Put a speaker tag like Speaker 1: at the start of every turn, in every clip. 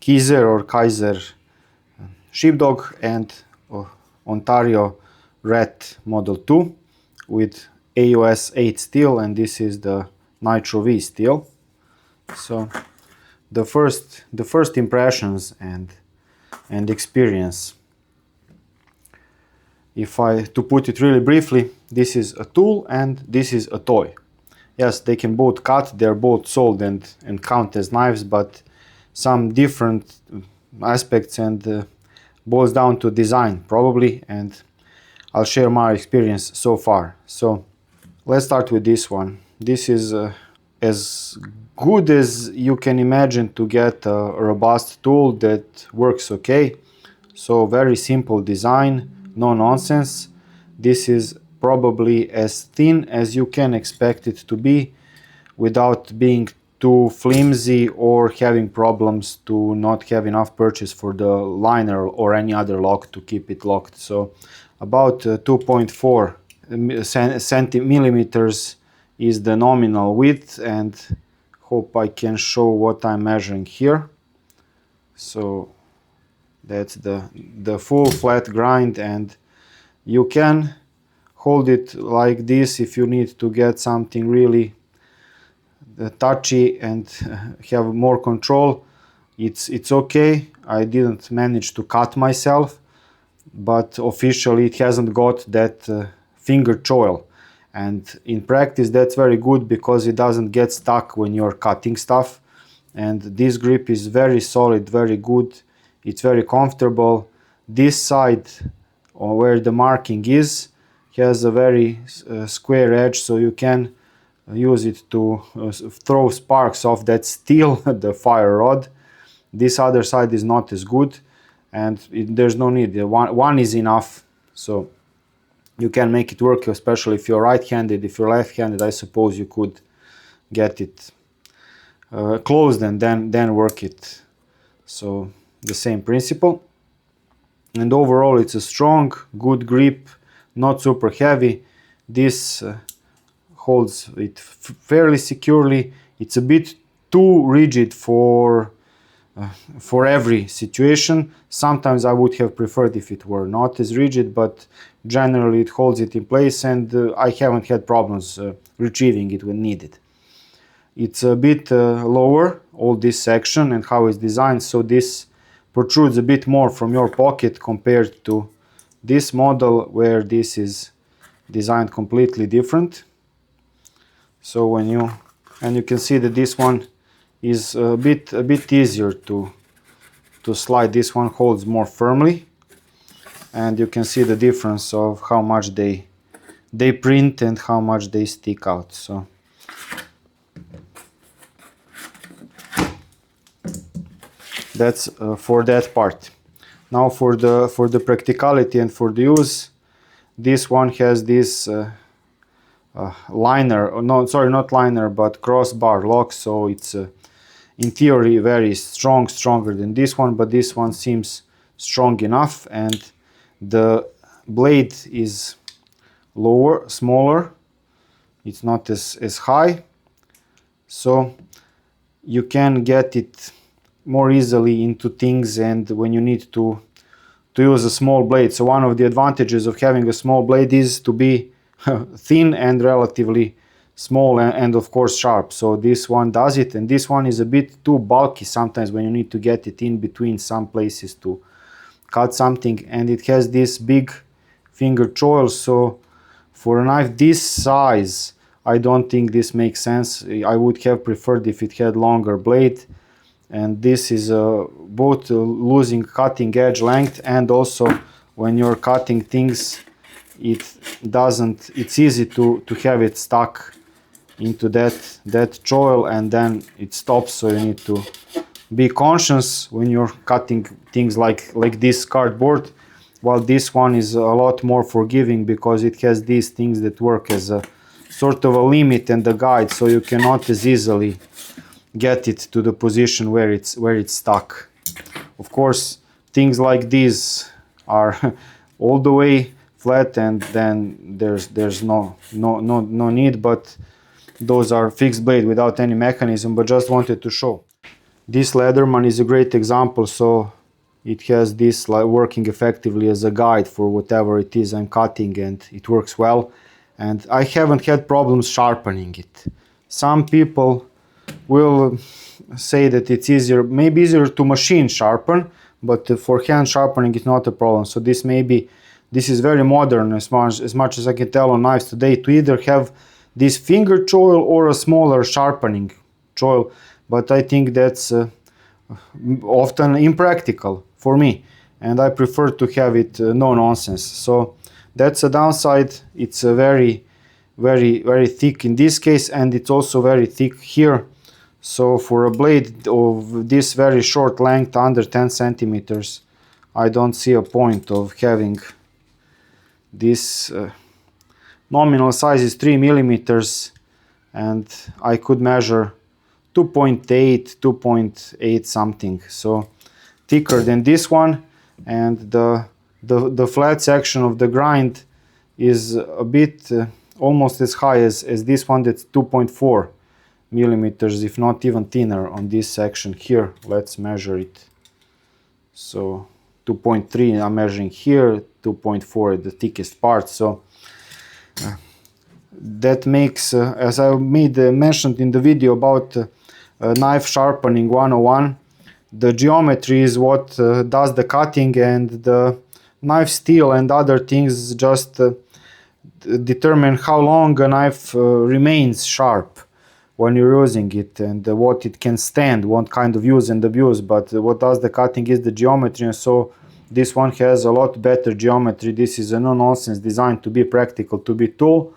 Speaker 1: Kizer Sheepdog and Ontario Red Model 2 with AOS 8 steel, and this is the Nitro V steel. So the first impressions and experience. To put it really briefly, this is a tool and this is a toy. Yes, they can both cut, they're both sold and count as knives, but some different aspects, and boils down to design probably, and I'll share my experience so far. So let's start with this one. This is as good as you can imagine to get a robust tool that works okay. So very simple design, no nonsense. This is probably as thin as you can expect it to be without being too flimsy or having problems to not have enough purchase for the liner or any other lock to keep it locked. So about 2.4 millimeters is the nominal width, and hope I can show what I'm measuring here. So that's the full flat grind, and you can hold it like this if you need to get something really touchy and have more control. It's okay. I didn't manage to cut myself, but officially it hasn't got that finger choil, and in practice that's very good because it doesn't get stuck when you're cutting stuff. And this grip is very solid, very good. It's very comfortable. This side, or where the marking is, has a very square edge, so you can use it to throw sparks off that steel, the fire rod. This other side is not as good, and there's no need. One is enough, so you can make it work, especially if you're right-handed. If you're left-handed, I suppose you could get it closed and then work it. So the same principle. And overall it's a strong, good grip, not super heavy. This holds it fairly securely. It's a bit too rigid for every situation. Sometimes I would have preferred if it were not as rigid, but generally it holds it in place, and I haven't had problems retrieving it when needed. It's a bit lower, all this section and how it's designed, so this protrudes a bit more from your pocket compared to this model where this is designed completely different. So when you can see that this one is a bit easier to slide. This one holds more firmly, and you can see the difference of how much they print and how much they stick out. So that's for that part. Now for the practicality and for the use, this one has this liner, no, sorry, not liner, but crossbar lock, so it's in theory very strong, stronger than this one, but this one seems strong enough, and the blade is lower, smaller, it's not as high, so you can get it more easily into things, and when you need to use a small blade. So one of the advantages of having a small blade is to be thin and relatively small, and of course sharp. So this one does it, and this one is a bit too bulky sometimes when you need to get it in between some places to cut something, and it has this big finger choil, so for a knife this size I don't think this makes sense. I would have preferred if it had longer blade, and this is both losing cutting edge length, and also when you're cutting things it's easy to have it stuck into that choil, and then it stops, so you need to be conscious when you're cutting things like this cardboard, while this one is a lot more forgiving because it has these things that work as a sort of a limit and a guide, so you cannot as easily get it to the position where it's stuck. Of course, things like these are all the way flat, and then there's no need, but those are fixed blade without any mechanism, but just wanted to show. This Leatherman is a great example, so it has this like working effectively as a guide for whatever it is I'm cutting, and it works well. And I haven't had problems sharpening it. Some people will say that it's easier, maybe easier to machine sharpen, but for hand sharpening it's not a problem. So this is very modern as much as I can tell on knives today, to either have this finger choil or a smaller sharpening choil, but I think that's often impractical for me, and I prefer to have it no nonsense. So that's a downside. It's a very thick in this case, and it's also very thick here. So for a blade of this very short length, under 10 centimeters, I don't see a point of having this. Nominal size is 3 millimeters, and I could measure 2.8 something, so thicker than this one. And the flat section of the grind is a bit almost as high as this one, that's 2.4 millimeters, if not even thinner on this section here. Let's measure it. So 2.3 I'm measuring here, 2.4 at the thickest part. So that makes, as I mentioned in the video about knife sharpening 101, the geometry is what does the cutting, and the knife steel and other things just determine how long a knife remains sharp when you're using it, and what it can stand, what kind of use and abuse. But what does the cutting is the geometry, and so this one has a lot better geometry. This is a no-nonsense design to be practical, to be tool,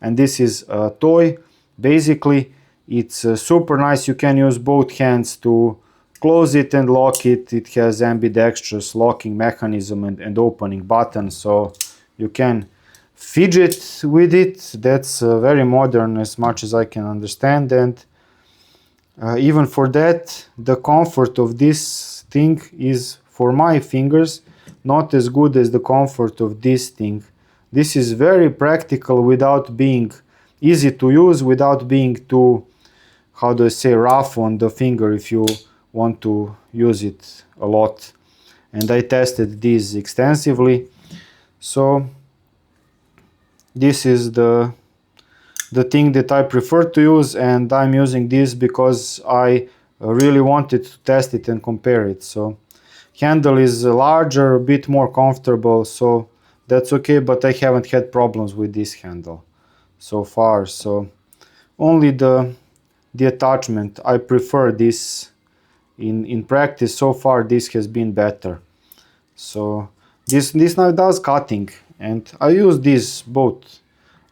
Speaker 1: and this is a toy. Basically, it's super nice. You can use both hands to close it and lock it. It has ambidextrous locking mechanism and opening button, so you can fidget with it. That's very modern as much as I can understand, and even for that, the comfort of this thing is, for my fingers, not as good as the comfort of this thing. This is very practical without being easy to use, without being too, how do I say, rough on the finger if you want to use it a lot. And I tested these extensively. So this is the thing that I prefer to use, and I'm using this because I really wanted to test it and compare it. So handle is larger, a bit more comfortable, so that's okay, but I haven't had problems with this handle so far. So only the attachment, I prefer this in practice. So far this has been better. So this knife does cutting, and I use these both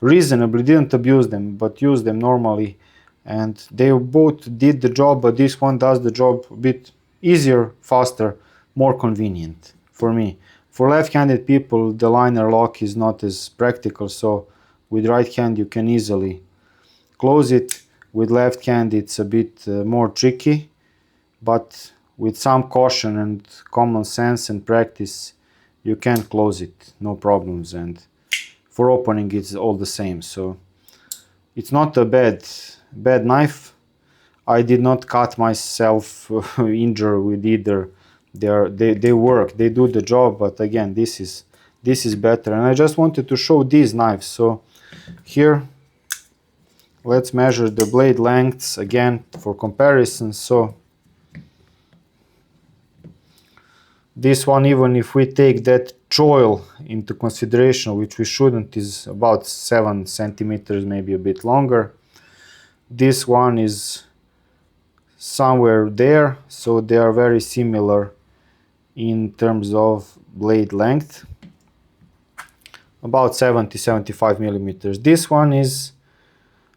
Speaker 1: reasonably, didn't abuse them, but use them normally, and they both did the job, but this one does the job a bit easier, faster, more convenient for me. For left-handed people, the liner lock is not as practical, so with right hand you can easily close it. With left hand it's a bit more tricky, but with some caution and common sense and practice you can close it, no problems, and for opening it's all the same. So it's not a bad knife. I did not cut myself injure with either. They work, they do the job, but again, this is better. And I just wanted to show these knives. So here, let's measure the blade lengths again for comparison. So this one, even if we take that choil into consideration, which we shouldn't, is about 7 centimeters, maybe a bit longer. This one is somewhere there, so they are very similar in terms of blade length, about 70-75 millimeters. This one is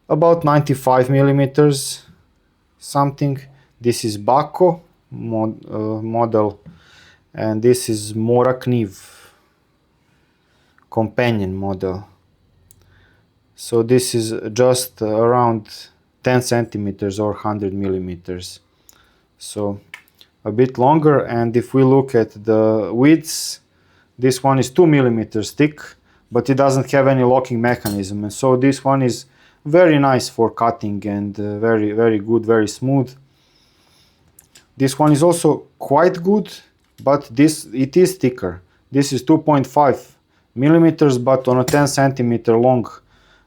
Speaker 1: about 95 millimeters something. This is Baco model, and this is Morakniv companion model. So this is just around 10 centimeters or 100 millimeters. So a bit longer. And if we look at the widths, this one is 2 millimeters thick, but it doesn't have any locking mechanism. And so this one is very nice for cutting, and very good, very smooth. This one is also quite good, but it is thicker. This is 2.5 millimeters, but on a 10 centimeter long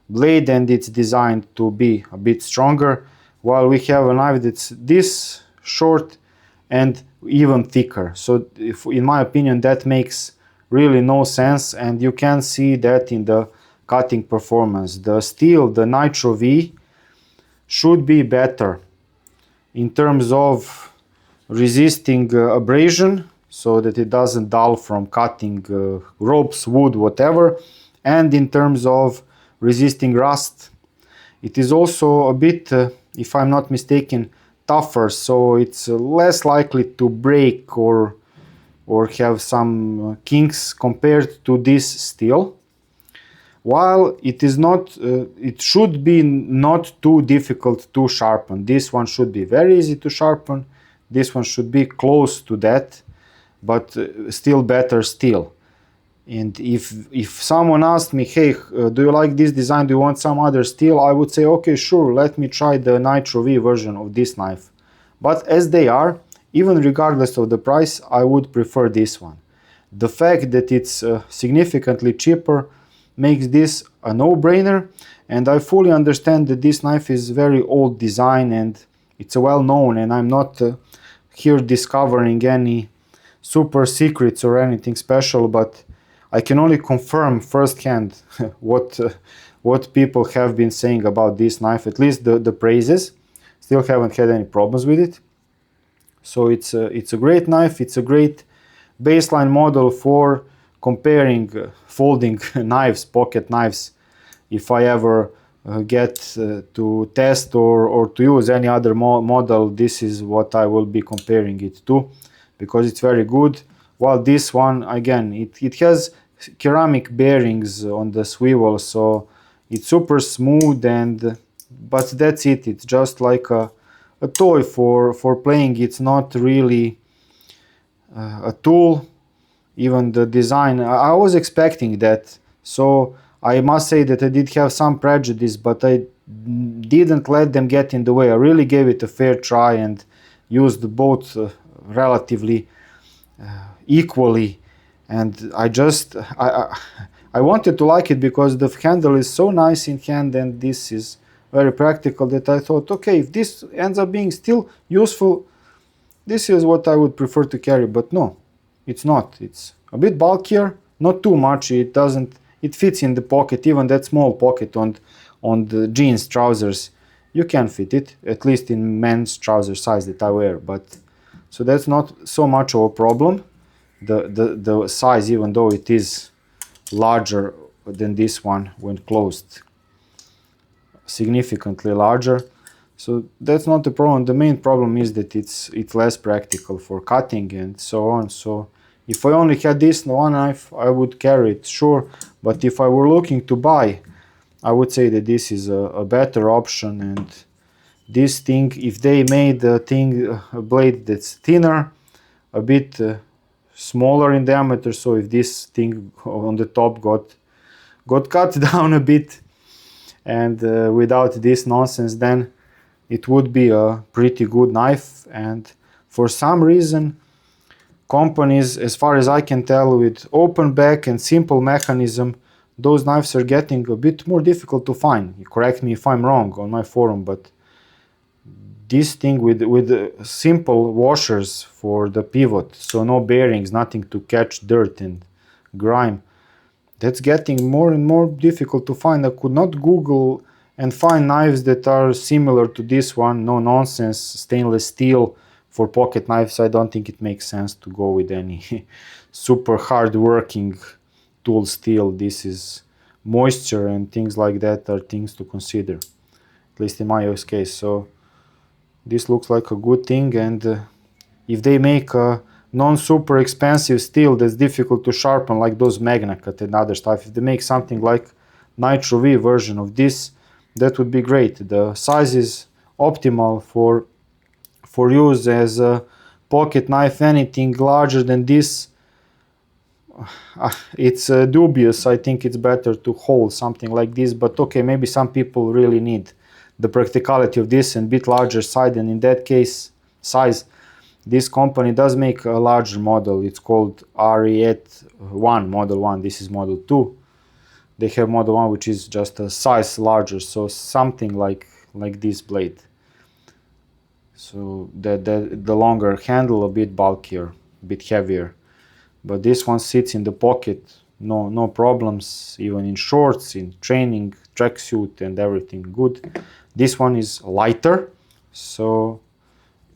Speaker 1: blade, and it's designed to be a bit stronger, while we have a knife that's this short and even thicker. So in my opinion, that makes really no sense, and you can see that in the cutting performance. The steel, the Nitro V, should be better in terms of resisting abrasion, so that it doesn't dull from cutting ropes, wood, whatever, and in terms of resisting rust. It is also a bit, if I'm not mistaken, tougher, so it's less likely to break or have some kinks compared to this steel. While it is not, it should be not too difficult to sharpen. This one should be very easy to sharpen. This one should be close to that, but still better steel. And if someone asked me, hey, do you like this design, do you want some other steel, I would say, okay, sure, let me try the Nitro V version of this knife. But as they are, even regardless of the price, I would prefer this one. The fact that it's significantly cheaper makes this a no-brainer, and I fully understand that this knife is very old design and it's well known, and I'm not here discovering any super secrets or anything special, but I can only confirm firsthand what people have been saying about this knife, at least the praises. Still haven't had any problems with it. So it's a great knife, it's a great baseline model for comparing folding knives, pocket knives. If I ever get to test or to use any other model, this is what I will be comparing it to, because it's very good. While this one, again, it has ceramic bearings on the swivel, so it's super smooth, but that's it. It's just like a toy for playing. It's not really a tool. Even the design, I was expecting that, so I must say that I did have some prejudice, but I didn't let them get in the way. I really gave it a fair try and used both relatively equally, and I wanted to like it because the handle is so nice in hand and this is very practical, that I thought, okay, if this ends up being still useful, this is what I would prefer to carry. But no, it's not. It's a bit bulkier, not too much. It fits in the pocket, even that small pocket on the jeans trousers. You can fit it, at least in men's trouser size that I wear, but so that's not so much of a problem. The size, even though it is larger than this one when closed, significantly larger, so that's not the problem. The main problem is that it's less practical for cutting and so on. So if I only had this one knife, I would carry it, sure, but if I were looking to buy, I would say that this is a better option. And this thing, if they made a blade that's thinner, a bit smaller in diameter, so if this thing on the top got cut down a bit, and without this nonsense, then it would be a pretty good knife. And for some reason, companies, as far as I can tell, with open back and simple mechanism, those knives are getting a bit more difficult to find. You correct me if I'm wrong on my forum, but this thing with simple washers for the pivot, so no bearings, nothing to catch dirt and grime, that's getting more and more difficult to find. I could not Google and find knives that are similar to this one. No nonsense, stainless steel for pocket knives. I don't think it makes sense to go with any super hard working tool steel. This is moisture and things like that are things to consider, at least in my case. So this looks like a good thing, and if they make a non-super expensive steel that's difficult to sharpen, like those Magna Cut and other stuff, if they make something like Nitro V version of this, that would be great. The size is optimal for use as a pocket knife. Anything larger than this, it's dubious. I think it's better to hold something like this, but okay, maybe some people really need the practicality of this and bit larger size, and in that case size, This company does make a larger model. It's called RE1 Model 1. This is Model 2. They have Model 1 which is just a size larger, so something like this blade. So the longer handle, a bit bulkier, a bit heavier. But this one sits in the pocket, no problems, even in shorts, in training, tracksuit and everything good. This one is lighter, so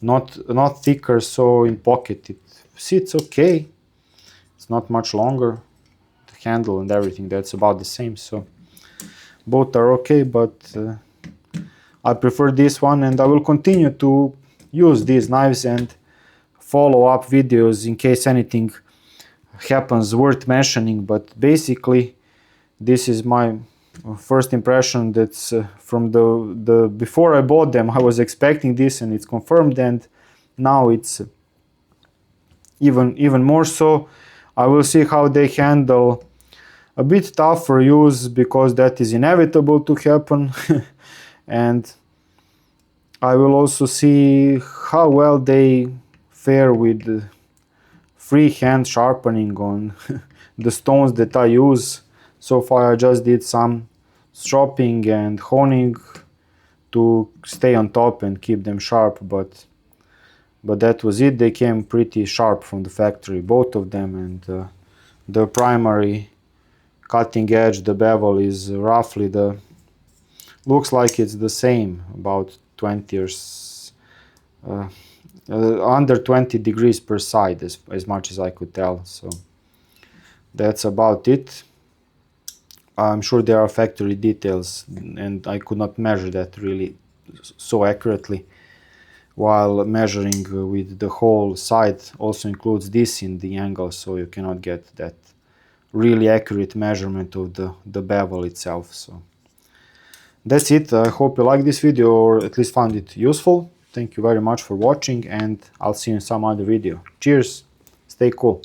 Speaker 1: not thicker, so in pocket it sits okay. It's not much longer. The handle and everything, that's about the same, so both are okay, but I prefer this one, and I will continue to use these knives and follow up videos in case anything happens worth mentioning. But basically this is my first impression. That's from the before I bought them, I was expecting this, and it's confirmed, and now it's even more so. I will see how they handle a bit tougher use, because that is inevitable to happen. And I will also see how well they fare with freehand sharpening on the stones that I use. So far I just did some stropping and honing to stay on top and keep them sharp, but that was it. They came pretty sharp from the factory, both of them, and the primary cutting edge, the bevel, is roughly looks like it's the same, about 20 or under 20 degrees per side, as much as I could tell. So that's about it. I'm sure there are factory details, and I could not measure that really so accurately, while measuring with the whole side also includes this in the angle, so you cannot get that really accurate measurement of the bevel itself. So that's it. I hope you liked this video, or at least found it useful. Thank you very much for watching, and I'll see you in some other video. Cheers, stay cool.